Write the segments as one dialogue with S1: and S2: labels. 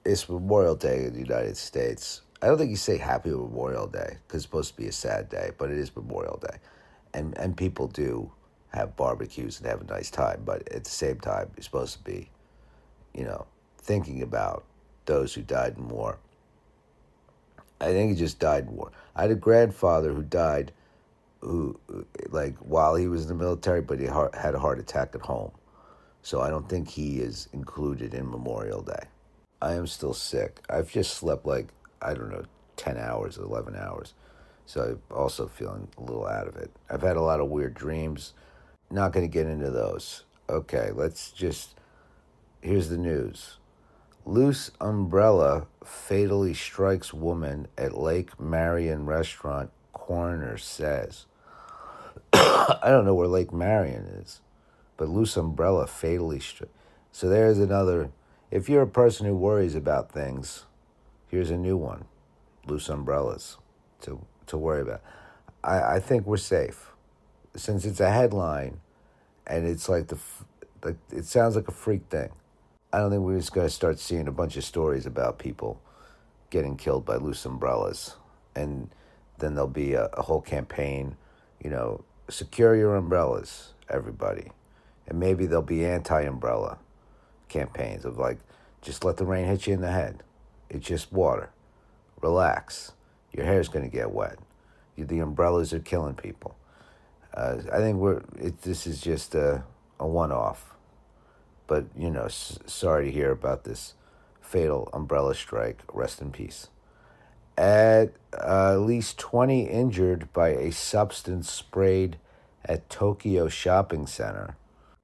S1: It's Memorial Day in the United States. I don't think you say Happy Memorial Day because it's supposed to be a sad day, but it is Memorial Day, and people do have barbecues and have a nice time. But at the same time, you're supposed to be, you know, thinking about those who died in war. I think he just died in war. I had a grandfather who died, who like while he was in the military, but he had a heart attack at home. So I don't think he is included in Memorial Day. I am still sick. I've just slept like, I don't know, 10 hours, 11 hours. So I'm also feeling a little out of it. I've had a lot of weird dreams. Not going to get into those. Okay, here's the news. Loose umbrella fatally strikes woman at Lake Marion restaurant, coroner says. I don't know where Lake Marion is, but loose umbrella fatally struck. So there's another. If you're a person who worries about things, here's a new one: loose umbrellas to worry about. I think we're safe since it's a headline and it's like it sounds like a freak thing. I don't think we're just going to start seeing a bunch of stories about people getting killed by loose umbrellas, and then there'll be a whole campaign, secure your umbrellas, everybody, and maybe there'll be anti-umbrella campaigns of like, just let the rain hit you in the head. It's just water. Relax. Your hair's going to get wet. The umbrellas are killing people. I think this is just a one-off. But, sorry to hear about this fatal umbrella strike. Rest in peace. At least 20 injured by a substance sprayed at Tokyo shopping center.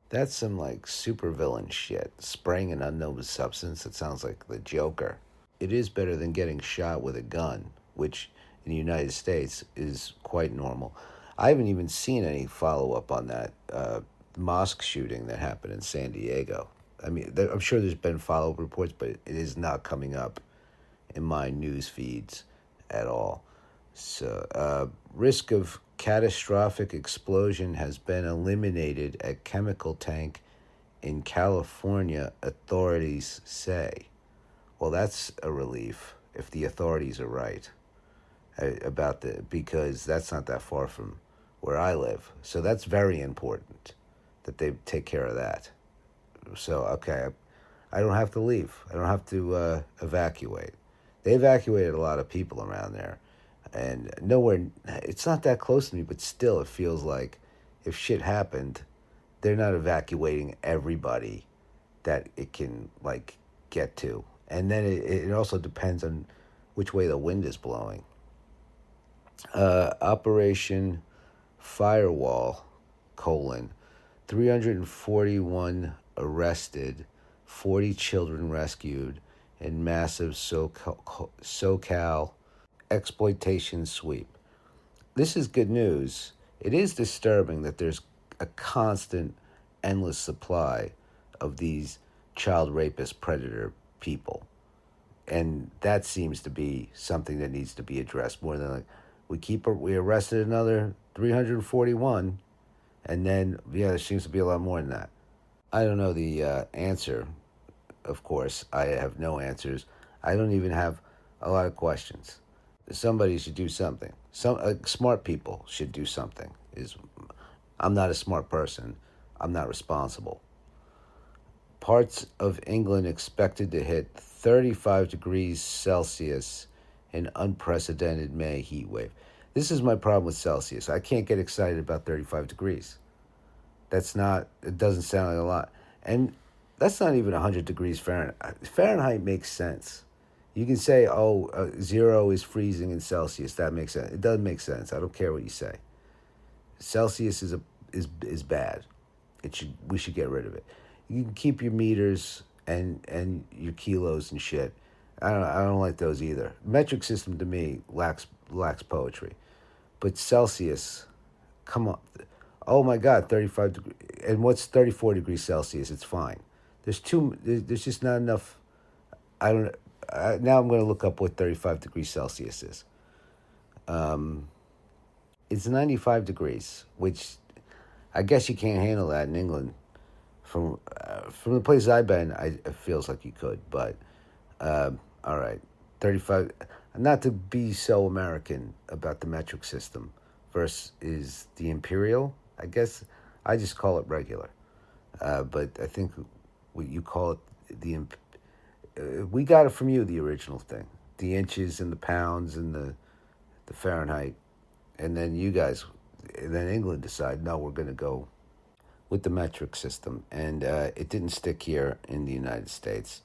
S1: That's some like supervillain shit. Spraying an unknown substance. It sounds like the Joker. It is better than getting shot with a gun, which in the United States is quite normal. I haven't even seen any follow up on that mosque shooting that happened in San Diego. I mean, I'm sure there's been follow up reports, but it is not coming up in my news feeds at all. So, risk of catastrophic explosion has been eliminated at chemical tank in California, authorities say. Well, that's a relief if the authorities are right because that's not that far from where I live. So that's very important that they take care of that. So, okay, I don't have to leave. I don't have to evacuate. They evacuated a lot of people around there. And nowhere, it's not that close to me, but still it feels like if shit happened, they're not evacuating everybody that it can, like, get to. And then it also depends on which way the wind is blowing. Operation Firewall, 341 arrested, 40 children rescued, and massive SoCal exploitation sweep. This is good news. It is disturbing that there's a constant, endless supply of these child rapist predator people. And that seems to be something that needs to be addressed more than like we arrested another 341, and then there seems to be a lot more than that. I don't know the answer. Of course, I have no answers. I don't even have a lot of questions. Somebody should do something. Some smart people should do something. I'm not a smart person. I'm not responsible. Parts of England expected to hit 35 degrees Celsius in unprecedented May heat wave. This is my problem with Celsius. I can't get excited about 35 degrees. It doesn't sound like a lot. And that's not even 100 degrees Fahrenheit. Fahrenheit makes sense. You can say, 0 is freezing in Celsius. That makes sense. It doesn't make sense. I don't care what you say. Celsius is bad. We should get rid of it. You can keep your meters and your kilos and shit. I don't like those either. Metric system to me lacks poetry. But Celsius, come on. Oh my God, 35 degrees. And what's 34 degrees Celsius? It's fine. There's just not enough. I don't. Now I'm going to look up what 35 degrees Celsius is. It's 95 degrees, which I guess you can't handle that in England. From the places I've been, it feels like you could, but All right, 35. Not to be so American about the metric system. First is the imperial. I guess I just call it regular. But I think what you call it, we got it from you, the original thing. The inches and the pounds and the Fahrenheit. And then you guys, and then England decided, no, we're going to go with the metric system. And it didn't stick here in the United States.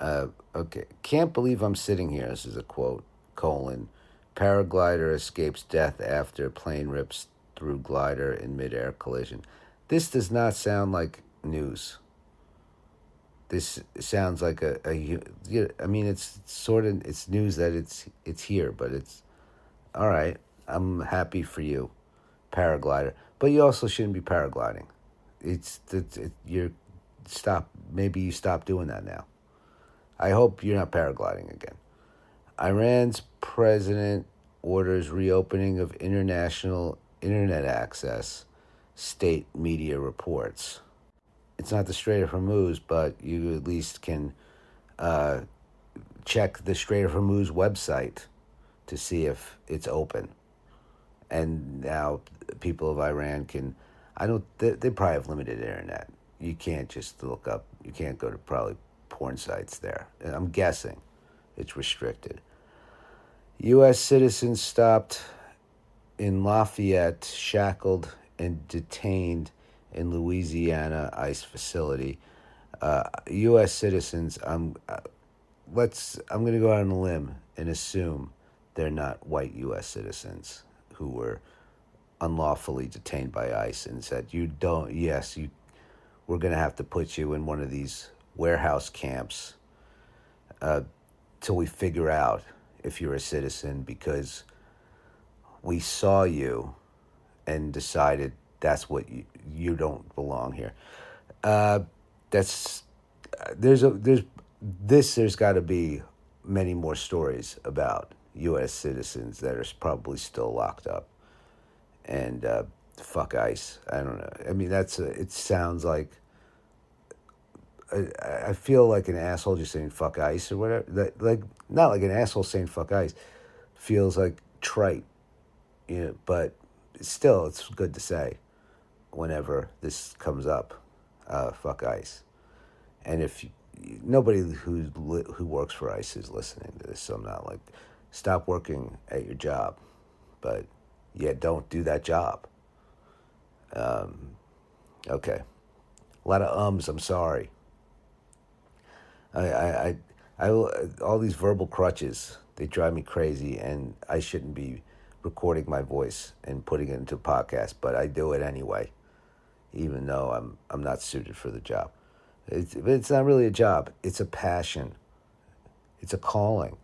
S1: Okay. Can't believe I'm sitting here. This is a quote, colon. Paraglider escapes death after plane rips through glider in midair collision. This does not sound like news. This sounds like I mean, it's sort of, it's news that it's here, but it's, all right. I'm happy for you, paraglider. But you also shouldn't be paragliding. You're, stop. Maybe you stop doing that now. I hope you're not paragliding again. Iran's president orders reopening of international internet access, state media reports. It's not the Strait of Hormuz, but you at least can check the Strait of Hormuz website to see if it's open. And now people of Iran can, they probably have limited internet. You can't just look up, you can't go to probably porn sites there. I'm guessing it's restricted. U.S. citizens stopped in Lafayette, shackled and detained in Louisiana ICE facility. U.S. citizens, I'm going to go out on a limb and assume they're not white U.S. citizens who were unlawfully detained by ICE and said, we're going to have to put you in one of these warehouse camps till we figure out if you're a citizen, because we saw you and decided that's what you don't belong here. There's got to be many more stories about U.S. citizens that are probably still locked up. And fuck ICE. I don't know. I mean, it sounds like, I feel like an asshole just saying fuck ICE or whatever. Not like an asshole saying fuck ICE. Feels like trite. But still, it's good to say whenever this comes up. Fuck ICE. And if nobody who works for ICE is listening to this, so I'm not like, stop working at your job, but don't do that job. Okay, a lot of ums. I'm sorry. I all these verbal crutches, they drive me crazy, and I shouldn't be recording my voice and putting it into a podcast, but I do it anyway, even though I'm not suited for the job. It's not really a job. It's a passion. It's a calling.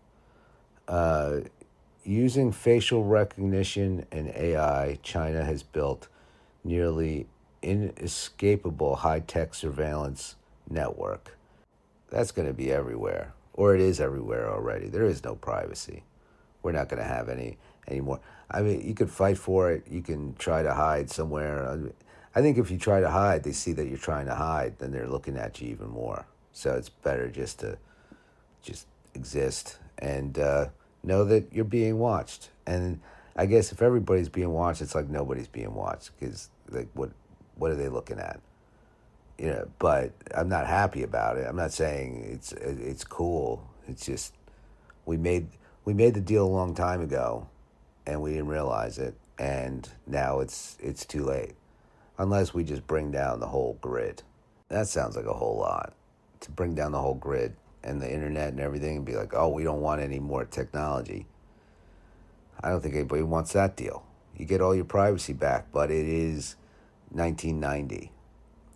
S1: Using facial recognition and AI, China has built nearly inescapable high-tech surveillance network. That's going to be everywhere, or it is everywhere already. There is no privacy. We're not going to have any anymore. I mean, you could fight for it. You can try to hide somewhere. I think if you try to hide, they see that you're trying to hide, then they're looking at you even more. So it's better just to exist and know that you're being watched. And I guess if everybody's being watched, it's like nobody's being watched, because like what are they looking at? But I'm not happy about it. I'm not saying it's cool. It's just we made the deal a long time ago, and we didn't realize it, and now it's too late. Unless we just bring down the whole grid. That sounds like a whole lot. To bring down the whole grid and the internet and everything and be like, oh, we don't want any more technology. I don't think anybody wants that deal. You get all your privacy back, but it is 1990.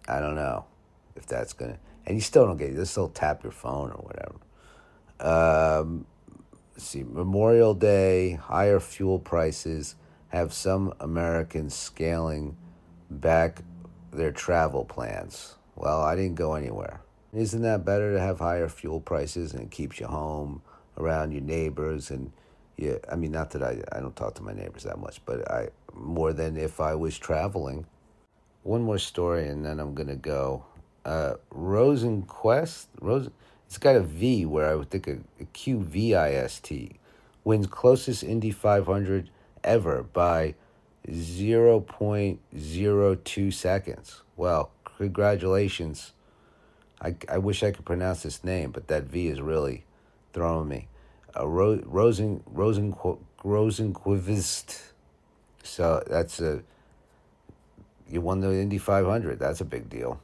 S1: I don't know if that's going to... And you still don't get it. You still tap your phone or whatever. Let's see. Memorial Day, higher fuel prices have some Americans scaling back their travel plans. Well, I didn't go anywhere. Isn't that better to have higher fuel prices, and it keeps you home around your neighbors? And I mean, not that I don't talk to my neighbors that much, but more than if I was traveling. One more story, and then I'm gonna go. Rosenquist, It's got a V where I would think a QVIST. Wins closest Indy 500 ever by 0.02 seconds. Well, congratulations. I wish I could pronounce this name, but that V is really throwing me. Rosenqvist. So you won the Indy 500. That's a big deal.